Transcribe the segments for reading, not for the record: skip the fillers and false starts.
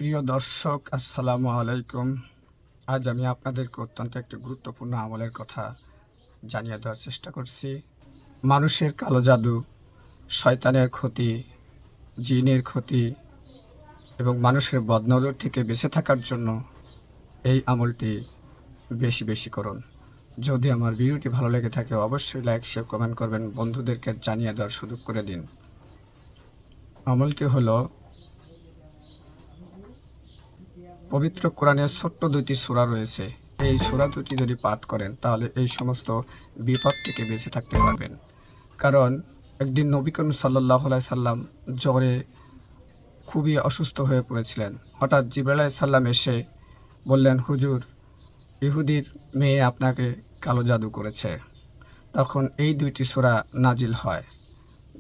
প্রিয় দর্শক, আসসালামু আলাইকুম। আজ আমি আপনাদেরকে অত্যন্ত একটি গুরুত্বপূর্ণ আমলের কথা জানিয়ে দেওয়ার চেষ্টা করছি। মানুষের কালো জাদু, শয়তানের ক্ষতি, জিনের ক্ষতি এবং মানুষের বদনজর থেকে বেঁচে থাকার জন্য এই আমলটি বেশি বেশি করুন। যদি আমার ভিডিওটি ভালো লেগে থাকে অবশ্যই লাইক, শেয়ার, কমেন্ট করবেন। বন্ধুদেরকে জানিয়ে দেওয়ার সুযোগ করে দিন। আমলটি হলো পবিত্র কোরআনের ছোট্ট দুইটি সূরা রয়েছে। এই সূরা দুটি যদি পাঠ করেন তাহলে এই সমস্ত বিপদ থেকে বেঁচে থাকতে পারবেন। কারণ একদিন নবী করিম সাল্লাল্লাহু আলাইহি সাল্লাম জ্বরে খুবই অসুস্থ হয়ে পড়েছিলেন। হঠাৎ জিবরাইল আলাইহিস সালাম এসে বললেন, হুজুর, ইহুদির মেয়ে আপনাকে কালো জাদু করেছে। তখন এই দুইটি সূরা নাজিল হয়।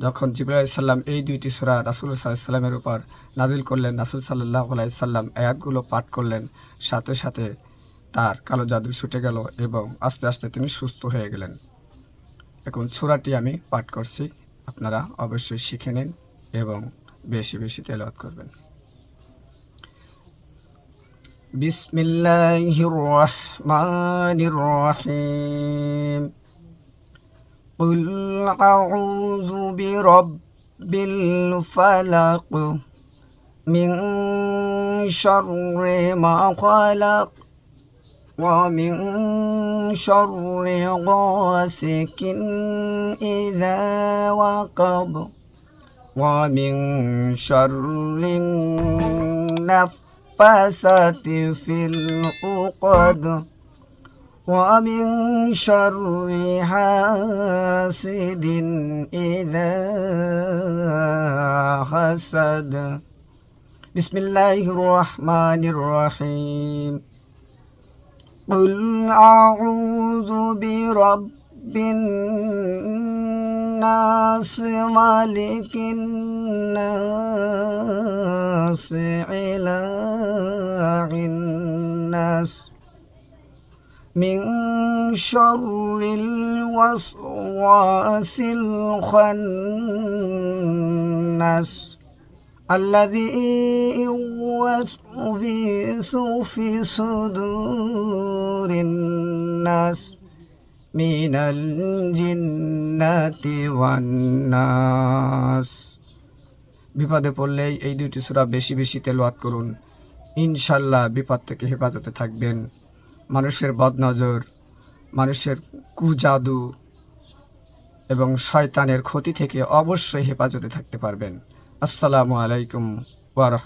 যখন জিবরাইল আলাইহিস সালাম এই দুইটি সূরা রাসূল সাল্লাল্লাহু আলাইহি সাল্লামের উপর নাজিল করলেন, রাসূল সাল্লাল্লাহু আলাইহি সাল্লাম আয়াতগুলো পাঠ করলেন, সাথে সাথে তার কালো জাদু ছুটে গেল এবং আস্তে আস্তে তিনি সুস্থ হয়ে গেলেন। এখন সূরাটি আমি পাঠ করছি, আপনারা অবশ্যই শিখে নিন এবং বেশি বেশি তেলাওয়াত করবেন। বিসমিল্লাহির রহমানির রহিম। قل أعوذ برب الفلق من شر ما خلق ومن شر غاسق إذا وقب ومن شر النفاثات في العقد ومن شر حاسد إذا حسد بسم الله الرحمن الرحيم. قل أعوذ برب الناس مالك الناس إله الناس من شر الوسواس الخناس الذي يوسوس في صدور الناس من الجنة والناس। বিপদে পড়লেই এই দুটি সূরা বেশি বেশি তেলাওয়াত করুন, ইনশাআল্লাহ বিপদ থেকে হেফাজতে থাকবেন। মানুষের বদনজর, মানুষের কুজাদু এবং শয়তানের ক্ষতি থেকে অবশ্যই হেফাজতে থাকতে পারবেন। আসসালামু আলাইকুম ওয়া রাহমাতুল্লাহ।